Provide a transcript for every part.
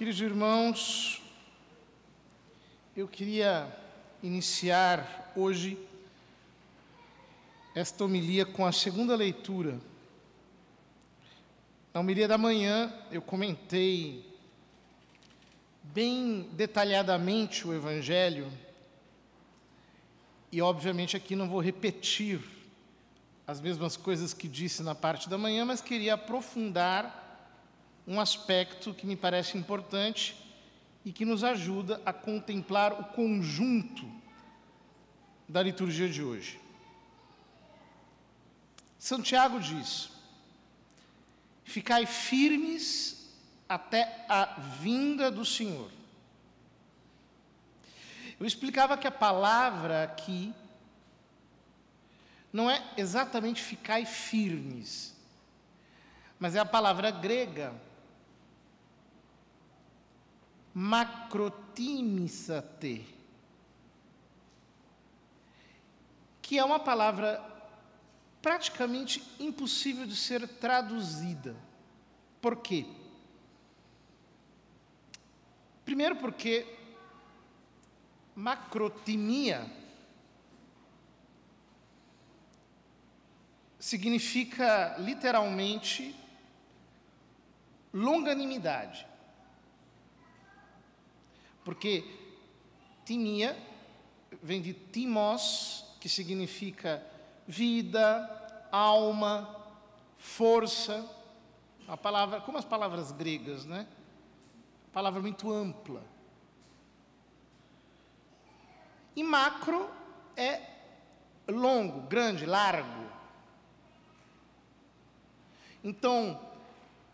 Queridos irmãos, eu queria iniciar hoje esta homilia com a segunda leitura. Na homilia da manhã, eu comentei bem detalhadamente o Evangelho e, obviamente, aqui não vou repetir as mesmas coisas que disse na parte da manhã, mas queria aprofundar um aspecto que me parece importante e que nos ajuda a contemplar o conjunto da liturgia de hoje. Santiago diz: ficai firmes até a vinda do Senhor. Eu explicava que a palavra aqui não é exatamente ficai firmes, mas é a palavra grega makrotimissate, que é uma palavra praticamente impossível de ser traduzida. Por quê? Primeiro porque macrotimia significa literalmente longanimidade. Porque timia vem de timos, que significa vida, alma, força. A palavra, como as palavras gregas, né? Palavra muito ampla. E macro é longo, grande, largo. Então,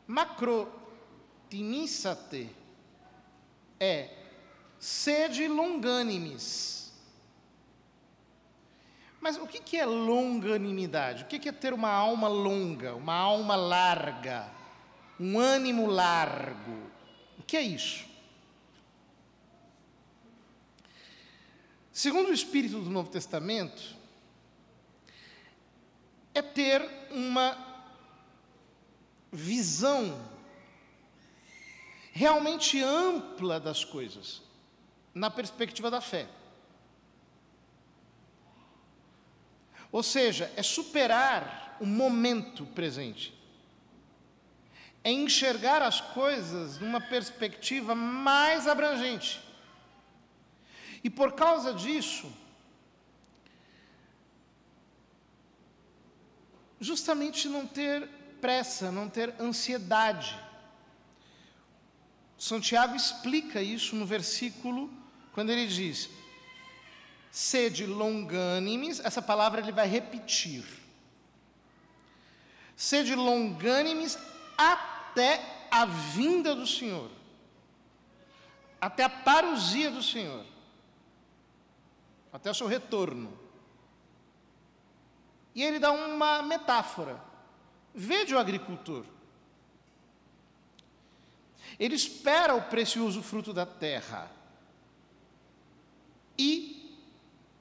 macrotimissate é sede longânimes. Mas o que é longanimidade? O que é ter uma alma longa, uma alma larga, um ânimo largo? O que é isso? Segundo o Espírito do Novo Testamento, é ter uma visão realmente ampla das coisas, na perspectiva da fé. Ou seja, é superar o momento presente. É enxergar as coisas numa perspectiva mais abrangente. E por causa disso, justamente não ter pressa, não ter ansiedade. Santiago explica isso no versículo, quando ele diz: sede longânimes, essa palavra ele vai repetir. Sede longânimes até a vinda do Senhor, até a parousia do Senhor, até o seu retorno. E ele dá uma metáfora. Vede o agricultor. Ele espera o precioso fruto da terra e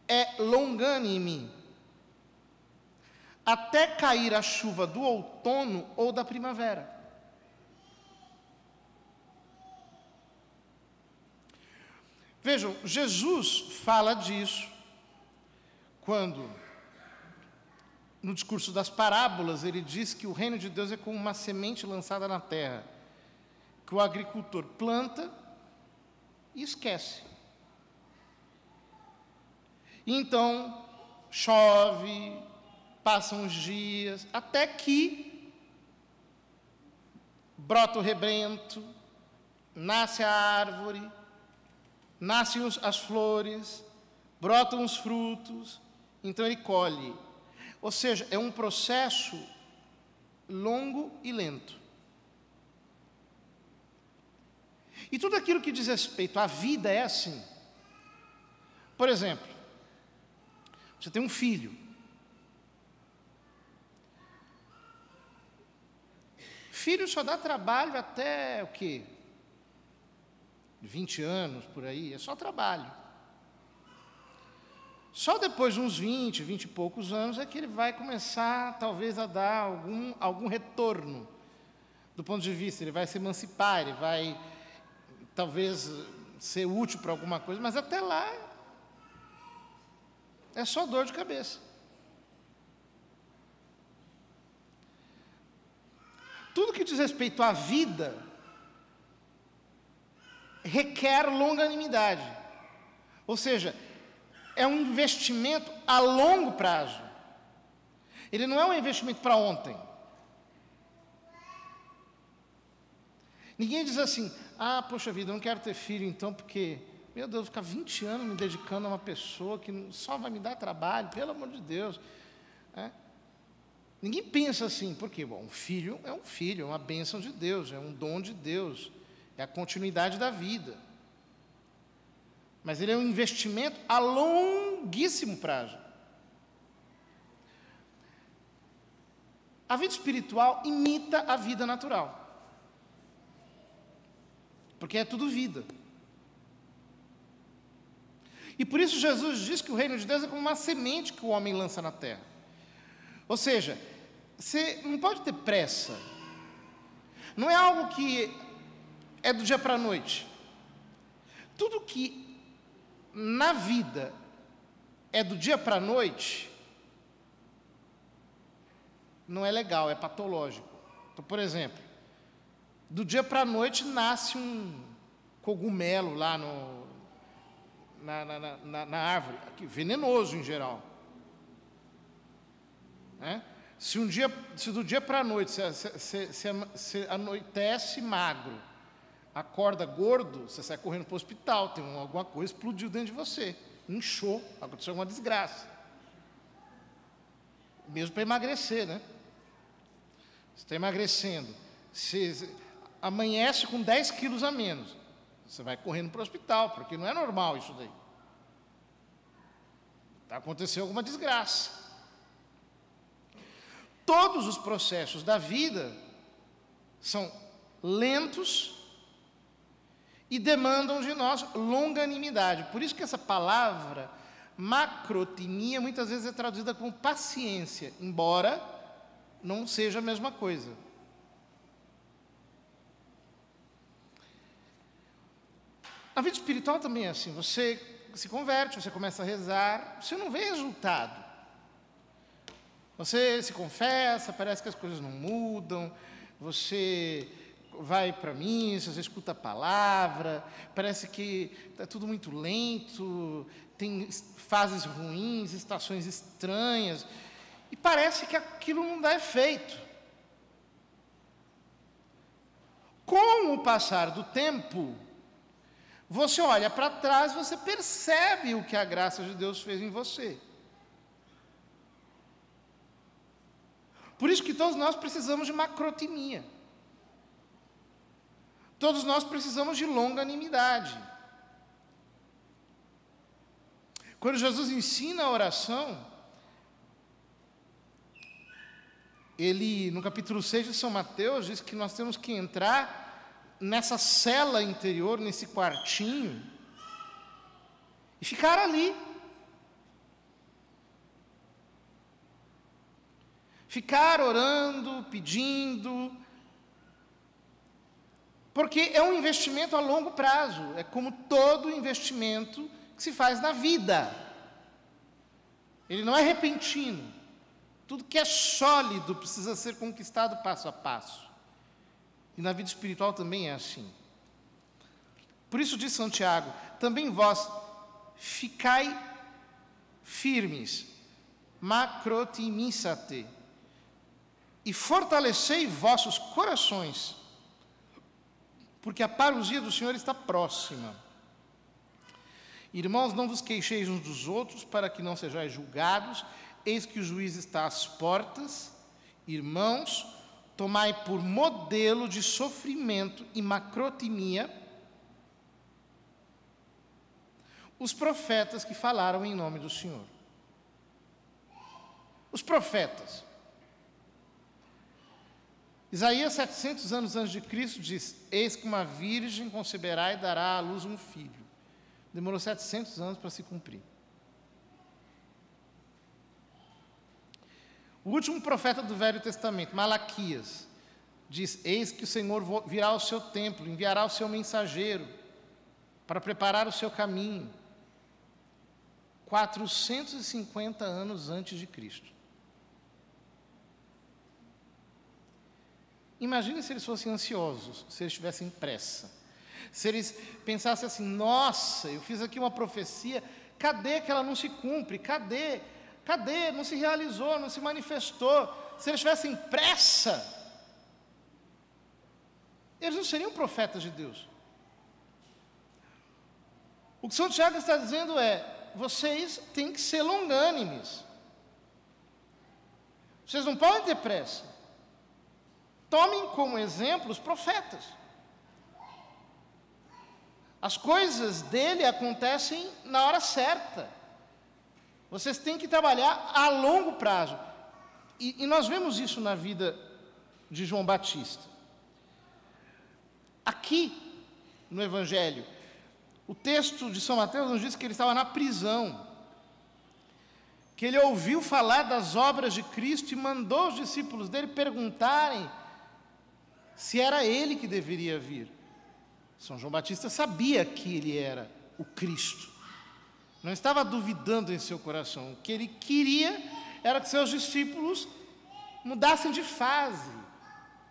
é longânime até cair a chuva do outono ou da primavera. Vejam, Jesus fala disso quando, no discurso das parábolas, ele diz que o reino de Deus é como uma semente lançada na terra, que o agricultor planta e esquece. E então, chove, passam os dias, até que brota o rebento, nasce a árvore, nascem as flores, brotam os frutos, então ele colhe. Ou seja, é um processo longo e lento. E tudo aquilo que diz respeito à vida é assim. Por exemplo, você tem um filho. Filho só dá trabalho até o quê? 20 anos, por aí, é só trabalho. Só depois de uns 20 e poucos anos é que ele vai começar, talvez, a dar algum retorno do ponto de vista, ele vai se emancipar, ele vai talvez ser útil para alguma coisa, mas até lá é só dor de cabeça. Tudo que diz respeito à vida requer longanimidade. Ou seja, é um investimento a longo prazo. Ele não é um investimento para ontem. Ninguém diz assim, poxa vida, eu não quero ter filho então, porque, meu Deus, ficar 20 anos me dedicando a uma pessoa que só vai me dar trabalho, pelo amor de Deus. Ninguém pensa assim, porque um filho, é uma bênção de Deus, é um dom de Deus, é a continuidade da vida. Mas ele é um investimento a longuíssimo prazo. A vida espiritual imita a vida natural. Porque é tudo vida. E por isso Jesus diz que o reino de Deus é como uma semente que o homem lança na terra. Ou seja, você não pode ter pressa. Não é algo que é do dia para a noite. Tudo que na vida é do dia para a noite não é legal, é patológico. Então, por exemplo, do dia para a noite nasce um cogumelo lá na árvore, venenoso em geral. Se do dia para a noite você anoitece magro, acorda gordo, você sai correndo para o hospital, alguma coisa explodiu dentro de você, inchou, aconteceu alguma desgraça. Mesmo para emagrecer, né? Você está emagrecendo, você amanhece com 10 quilos a menos, você vai correndo para o hospital, porque não é normal isso daí. Aconteceu alguma desgraça. Todos os processos da vida são lentos e demandam de nós longanimidade. Por isso que essa palavra, macrotimia, muitas vezes é traduzida como paciência, embora não seja a mesma coisa. A vida espiritual também é assim, você se converte, você começa a rezar, você não vê resultado. Você se confessa, parece que as coisas não mudam, você vai para a missa, você escuta a palavra, parece que está tudo muito lento, tem fases ruins, estações estranhas, e parece que aquilo não dá efeito. Com o passar do tempo, você olha para trás, você percebe o que a graça de Deus fez em você. Por isso que todos nós precisamos de macrotimia. Todos nós precisamos de longanimidade. Quando Jesus ensina a oração, ele, no capítulo 6 de São Mateus, diz que nós temos que entrar nessa cela interior, nesse quartinho, e ficar ali. Ficar orando, pedindo, porque é um investimento a longo prazo, é como todo investimento que se faz na vida. Ele não é repentino. Tudo que é sólido precisa ser conquistado passo a passo. E na vida espiritual também é assim. Por isso diz Santiago, também vós ficai firmes, macrotimissate, e fortalecei vossos corações, porque a parousia do Senhor está próxima. Irmãos, não vos queixeis uns dos outros, para que não sejais julgados, eis que o juiz está às portas. Irmãos, tomai por modelo de sofrimento e macrotimia os profetas que falaram em nome do Senhor. Os profetas. Isaías, 700 anos antes de Cristo, diz, eis que uma virgem conceberá e dará à luz um filho. Demorou 700 anos para se cumprir. O último profeta do Velho Testamento, Malaquias, diz, eis que o Senhor virá ao seu templo, enviará o seu mensageiro, para preparar o seu caminho, 450 anos antes de Cristo. Imagine se eles fossem ansiosos, se eles tivessem pressa. Se eles pensassem assim, nossa, eu fiz aqui uma profecia, cadê que ela não se cumpre? Cadê? Cadê? Não se realizou, não se manifestou. Se eles tivessem pressa, eles não seriam profetas de Deus. O que São Tiago está dizendo é, vocês têm que ser longânimes. Vocês não podem ter pressa. Tomem como exemplo os profetas. As coisas dele acontecem na hora certa. Vocês têm que trabalhar a longo prazo. E nós vemos isso na vida de João Batista. Aqui, no Evangelho, o texto de São Mateus nos diz que ele estava na prisão, que ele ouviu falar das obras de Cristo e mandou os discípulos dele perguntarem se era ele que deveria vir. São João Batista sabia que ele era o Cristo. Não estava duvidando em seu coração. O que ele queria era que seus discípulos mudassem de fase,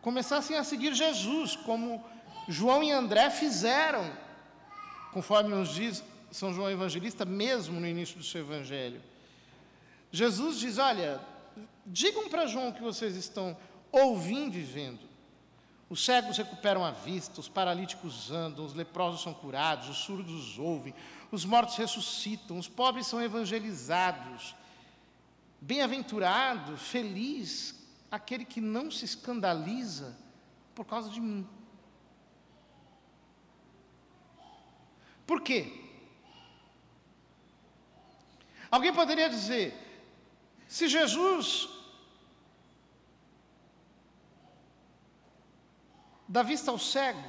começassem a seguir Jesus, como João e André fizeram, conforme nos diz São João Evangelista, mesmo no início do seu Evangelho. Jesus diz, olha, digam para João o que vocês estão ouvindo e vendo. Os cegos recuperam a vista, os paralíticos andam, os leprosos são curados, os surdos ouvem, os mortos ressuscitam, os pobres são evangelizados. Bem-aventurado, feliz, aquele que não se escandaliza por causa de mim. Por quê? Alguém poderia dizer, se Jesus dá vista ao cego,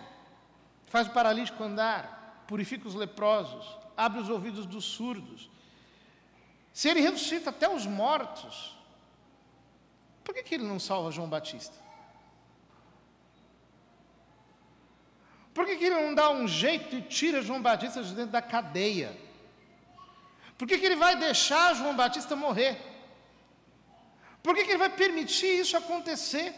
faz o paralítico andar, purifica os leprosos, abre os ouvidos dos surdos, se ele ressuscita até os mortos, por que ele não salva João Batista? Por que ele não dá um jeito e tira João Batista de dentro da cadeia? Por que ele vai deixar João Batista morrer? Por que ele vai permitir isso acontecer?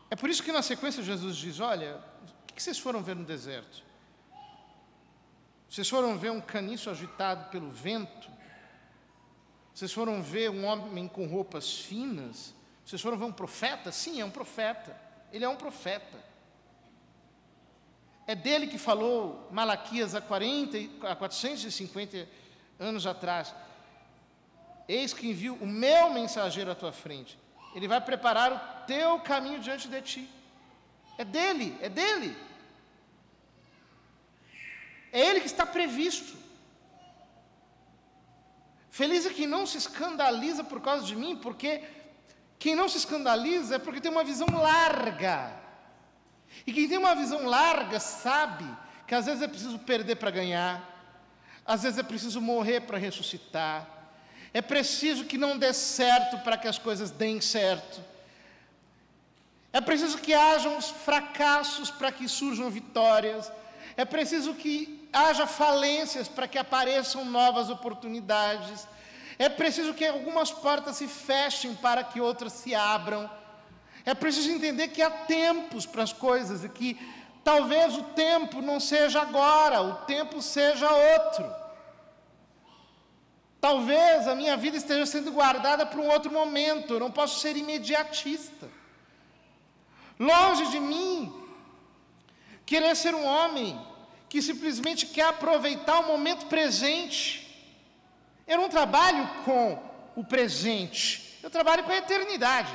É por isso que na sequência Jesus diz, olha, o que vocês foram ver no deserto? Vocês foram ver um caniço agitado pelo vento? Vocês foram ver um homem com roupas finas? Vocês foram ver um profeta? Sim, é um profeta. Ele é um profeta. É dele que falou Malaquias há 450 anos atrás. Eis que envio o meu mensageiro à tua frente. Ele vai preparar o teu caminho diante de ti. É dele, é dele. É ele que está previsto. Feliz é quem não se escandaliza por causa de mim, porque quem não se escandaliza é porque tem uma visão larga. E quem tem uma visão larga sabe que às vezes é preciso perder para ganhar, às vezes é preciso morrer para ressuscitar, é preciso que não dê certo para que as coisas deem certo, é preciso que hajam os fracassos para que surjam vitórias, é preciso que haja falências para que apareçam novas oportunidades, é preciso que algumas portas se fechem para que outras se abram, é preciso entender que há tempos para as coisas e que talvez o tempo não seja agora, o tempo seja outro. Talvez a minha vida esteja sendo guardada para um outro momento, eu não posso ser imediatista. Longe de mim querer ser um homem que simplesmente quer aproveitar o momento presente. Eu não trabalho com o presente, eu trabalho com a eternidade.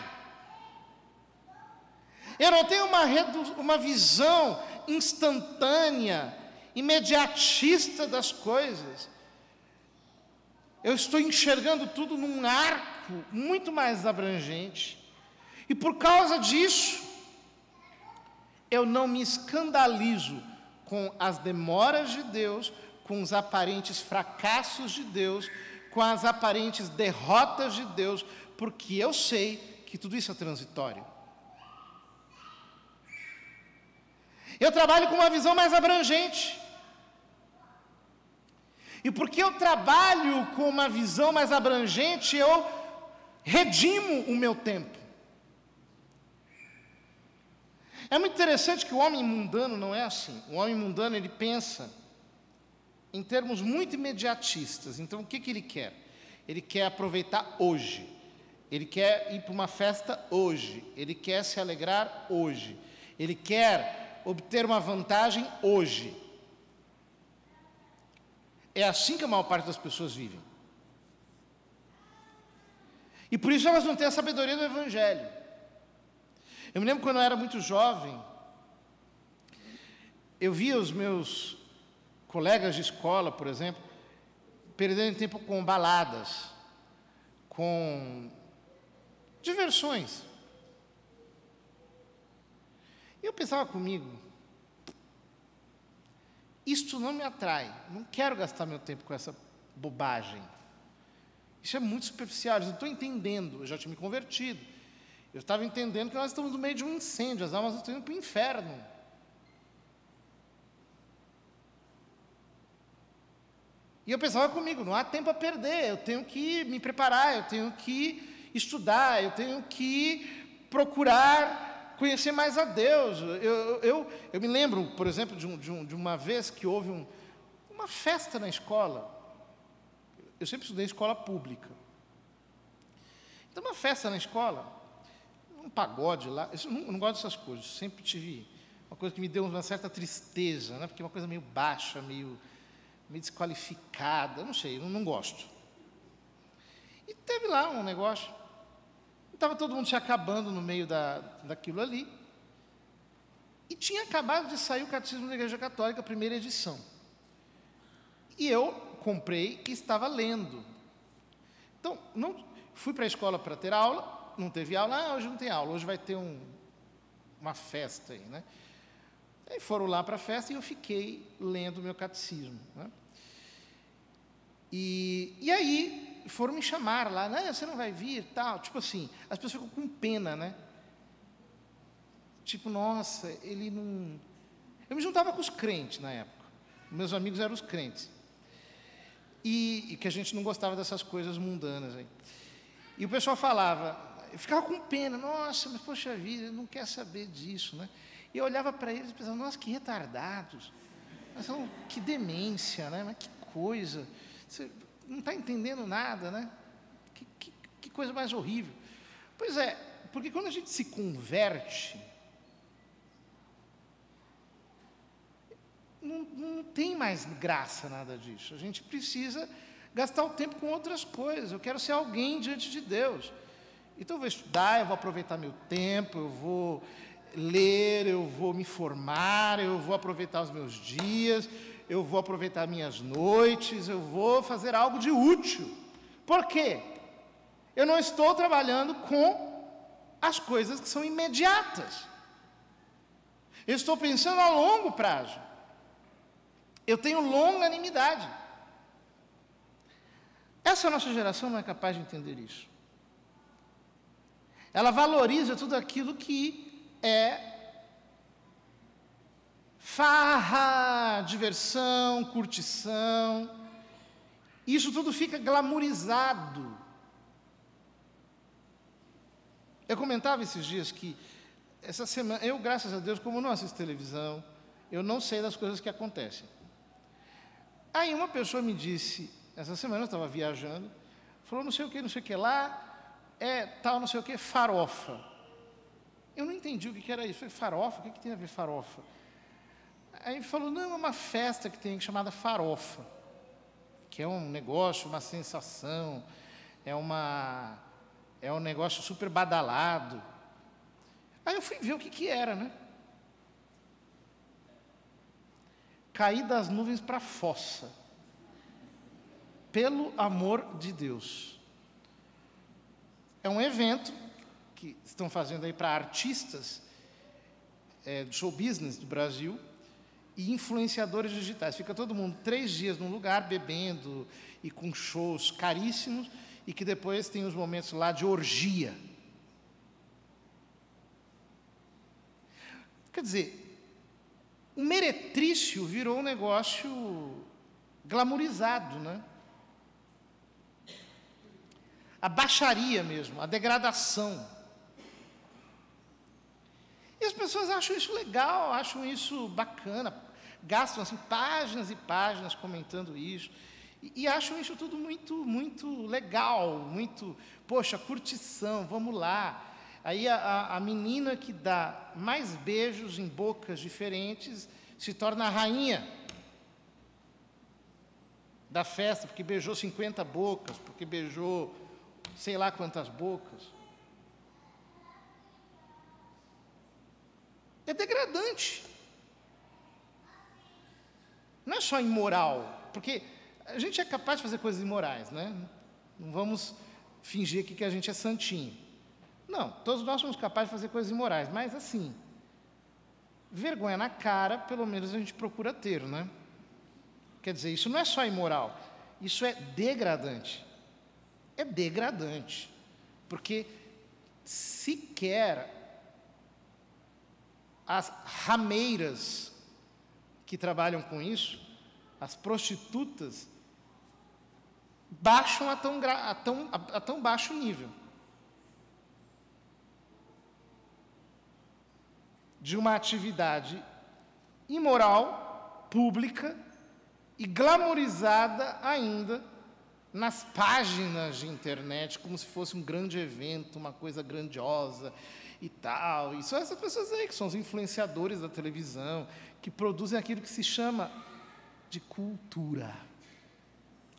Eu não tenho uma visão instantânea, imediatista das coisas. Eu estou enxergando tudo num arco muito mais abrangente. E por causa disso, eu não me escandalizo com as demoras de Deus, com os aparentes fracassos de Deus, com as aparentes derrotas de Deus, porque eu sei que tudo isso é transitório. Eu trabalho com uma visão mais abrangente. E porque eu trabalho com uma visão mais abrangente, eu redimo o meu tempo. É muito interessante que o homem mundano não é assim. O homem mundano, ele pensa em termos muito imediatistas. Então, o que ele quer? Ele quer aproveitar hoje. Ele quer ir para uma festa hoje. Ele quer se alegrar hoje. Ele quer obter uma vantagem hoje. É assim que a maior parte das pessoas vivem. E por isso elas não têm a sabedoria do Evangelho. Eu me lembro quando eu era muito jovem, eu via os meus colegas de escola, por exemplo, perdendo tempo com baladas, com diversões. E eu pensava comigo, isto não me atrai, não quero gastar meu tempo com essa bobagem. Isso é muito superficial, eu não estou entendendo, eu já tinha me convertido. Eu estava entendendo que nós estamos no meio de um incêndio, as almas estão indo para o inferno. E eu pensava comigo, não há tempo a perder, eu tenho que me preparar, eu tenho que estudar, eu tenho que procurar conhecer mais a Deus. Eu me lembro, por exemplo, de uma vez que houve uma festa na escola. Eu sempre estudei em escola pública. Então, uma festa na escola, um pagode lá, eu não gosto dessas coisas, sempre tive uma coisa que me deu uma certa tristeza, né? Porque é uma coisa meio baixa, meio desqualificada, não sei, não gosto. E teve lá um negócio, estava todo mundo se acabando no meio daquilo ali, e tinha acabado de sair o Catecismo da Igreja Católica, a primeira edição. E eu comprei e estava lendo. Então, fui para a escola para ter aula, não teve aula, hoje não tem aula, hoje vai ter uma festa aí, né? Aí foram lá para a festa e eu fiquei lendo o meu catecismo, né? E aí foram me chamar lá, né? Você não vai vir, tal, tipo assim, as pessoas ficam com pena, né? Tipo, nossa, ele não... Eu me juntava com os crentes na época, meus amigos eram os crentes, e que a gente não gostava dessas coisas mundanas aí. E o pessoal falava, eu ficava com pena, nossa, mas poxa vida, não quer saber disso, né? E eu olhava para eles e pensava, nossa, que retardados, que demência, né? Mas que coisa, você não está entendendo nada, né? Que coisa mais horrível. Pois é, porque quando a gente se converte, não tem mais graça nada disso. A gente precisa gastar o tempo com outras coisas. Eu quero ser alguém diante de Deus. Então eu vou estudar, eu vou aproveitar meu tempo, eu vou ler, eu vou me formar, eu vou aproveitar os meus dias, eu vou aproveitar minhas noites, eu vou fazer algo de útil. Por quê? Eu não estou trabalhando com as coisas que são imediatas. Eu estou pensando a longo prazo. Eu tenho longanimidade. Essa nossa geração não é capaz de entender isso. Ela valoriza tudo aquilo que é farra, diversão, curtição. Isso tudo fica glamourizado. Eu comentava esses dias que, essa semana, eu, graças a Deus, como não assisto televisão, eu não sei das coisas que acontecem. Aí uma pessoa me disse, essa semana eu estava viajando, falou não sei o que lá, tal, não sei o que, farofa. Eu não entendi o que era isso. Eu falei, farofa? O que tem a ver farofa? Aí ele falou, não, é uma festa que tem chamada farofa, que é um negócio, uma sensação, é um negócio super badalado. Aí eu fui ver o que era, né? Cair das nuvens para a fossa, pelo amor de Deus. É um evento que estão fazendo aí para artistas do show business do Brasil e influenciadores digitais. Fica todo mundo 3 dias num lugar, bebendo e com shows caríssimos, e que depois tem os momentos lá de orgia. Quer dizer, o meretrício virou um negócio glamourizado, né? A baixaria mesmo, a degradação. E as pessoas acham isso legal, acham isso bacana, gastam assim páginas e páginas comentando isso, e acham isso tudo muito legal, muito, poxa, curtição, vamos lá. Aí a menina que dá mais beijos em bocas diferentes se torna a rainha da festa, porque beijou 50 bocas, porque beijou sei lá quantas bocas. É degradante. Não é só imoral, porque a gente é capaz de fazer coisas imorais, né? Não vamos fingir aqui que a gente é santinho. Não, todos nós somos capazes de fazer coisas imorais, mas assim, vergonha na cara, pelo menos a gente procura ter, né? Quer dizer, isso não é só imoral, isso é degradante. É degradante, porque sequer as rameiras que trabalham com isso, as prostitutas, baixam a tão baixo nível de uma atividade imoral, pública e glamourizada ainda nas páginas de internet, como se fosse um grande evento, uma coisa grandiosa e tal. E são essas pessoas aí, que são os influenciadores da televisão, que produzem aquilo que se chama de cultura.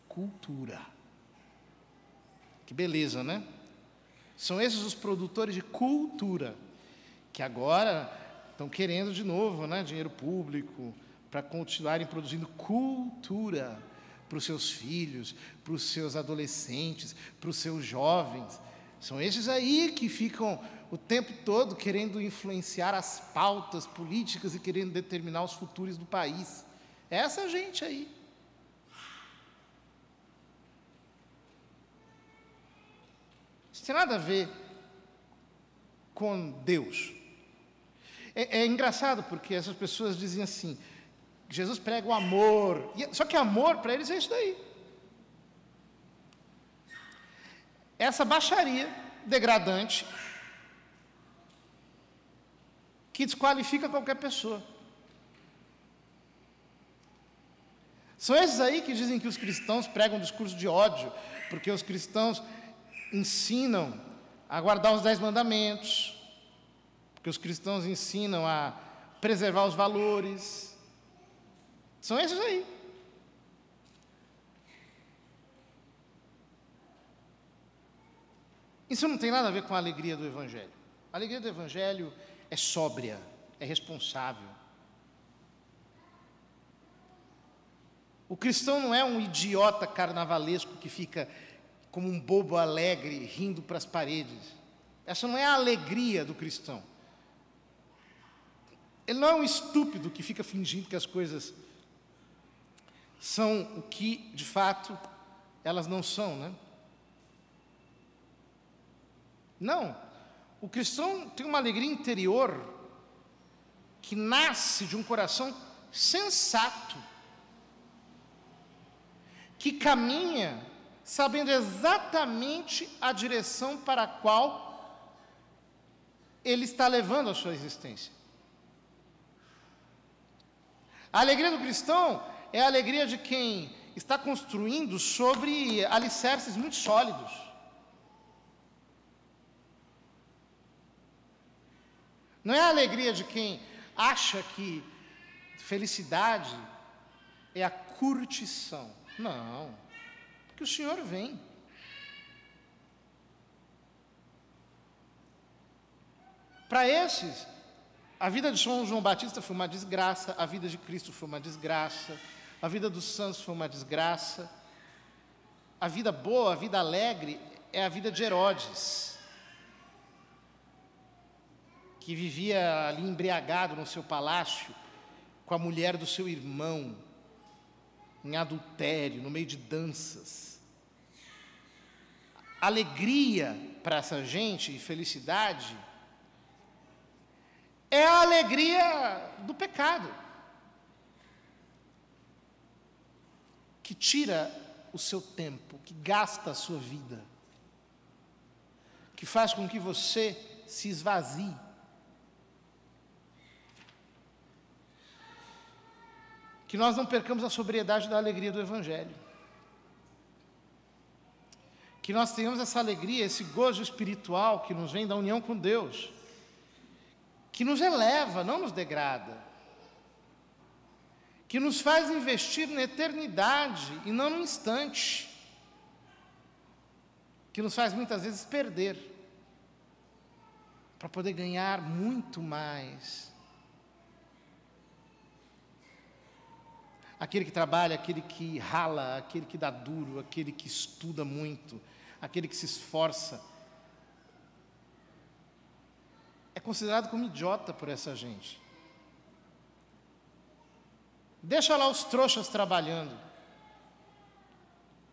Cultura. Que beleza, né? São esses os produtores de cultura, que agora estão querendo de novo, né, dinheiro público, para continuarem produzindo cultura para os seus filhos, para os seus adolescentes, para os seus jovens. São esses aí que ficam o tempo todo querendo influenciar as pautas políticas e querendo determinar os futuros do país. É essa gente aí. Isso tem nada a ver com Deus. É engraçado porque essas pessoas dizem assim, Jesus prega o amor, só que amor para eles é isso daí. Essa baixaria degradante que desqualifica qualquer pessoa. São esses aí que dizem que os cristãos pregam um discurso de ódio, porque os cristãos ensinam a guardar os 10 mandamentos, porque os cristãos ensinam a preservar os valores. São esses aí. Isso não tem nada a ver com a alegria do Evangelho. A alegria do Evangelho é sóbria, é responsável. O cristão não é um idiota carnavalesco que fica como um bobo alegre, rindo para as paredes. Essa não é a alegria do cristão. Ele não é um estúpido que fica fingindo que as coisas são o que, de fato, elas não são, né? Não. O cristão tem uma alegria interior que nasce de um coração sensato, que caminha sabendo exatamente a direção para a qual ele está levando a sua existência. A alegria do cristão é a alegria de quem está construindo sobre alicerces muito sólidos. Não é a alegria de quem acha que felicidade é a curtição. Não, porque o Senhor vem. Para esses, a vida de São João Batista foi uma desgraça, a vida de Cristo foi uma desgraça, a vida dos santos foi uma desgraça. A vida boa, a vida alegre, é a vida de Herodes, que vivia ali embriagado no seu palácio, com a mulher do seu irmão, em adultério, no meio de danças. Alegria para essa gente e felicidade é a alegria do pecado, que tira o seu tempo, que gasta a sua vida, que faz com que você se esvazie. Que nós não percamos a sobriedade da alegria do Evangelho. Que nós tenhamos essa alegria, esse gozo espiritual que nos vem da união com Deus, que nos eleva, não nos degrada, que nos faz investir na eternidade e não no instante, que nos faz muitas vezes perder, para poder ganhar muito mais. Aquele que trabalha, aquele que rala, aquele que dá duro, aquele que estuda muito, aquele que se esforça, é considerado como idiota por essa gente. Deixa lá os trouxas trabalhando,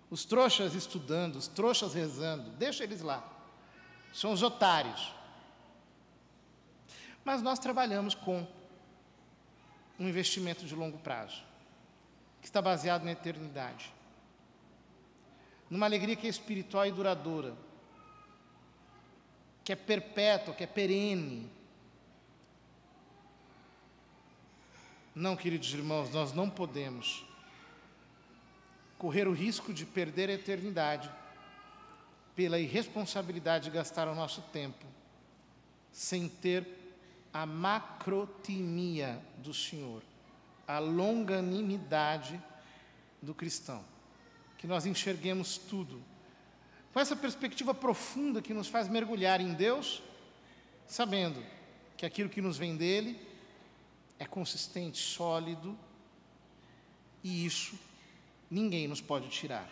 os trouxas estudando, os trouxas rezando, deixa eles lá, são os otários. Mas nós trabalhamos com um investimento de longo prazo, que está baseado na eternidade, numa alegria que é espiritual e duradoura, que é perpétua, que é perene. Não, queridos irmãos, nós não podemos correr o risco de perder a eternidade pela irresponsabilidade de gastar o nosso tempo sem ter a macrotimia do Senhor, a longanimidade do cristão, que nós enxerguemos tudo com essa perspectiva profunda que nos faz mergulhar em Deus, sabendo que aquilo que nos vem dele é consistente, sólido, e isso ninguém nos pode tirar.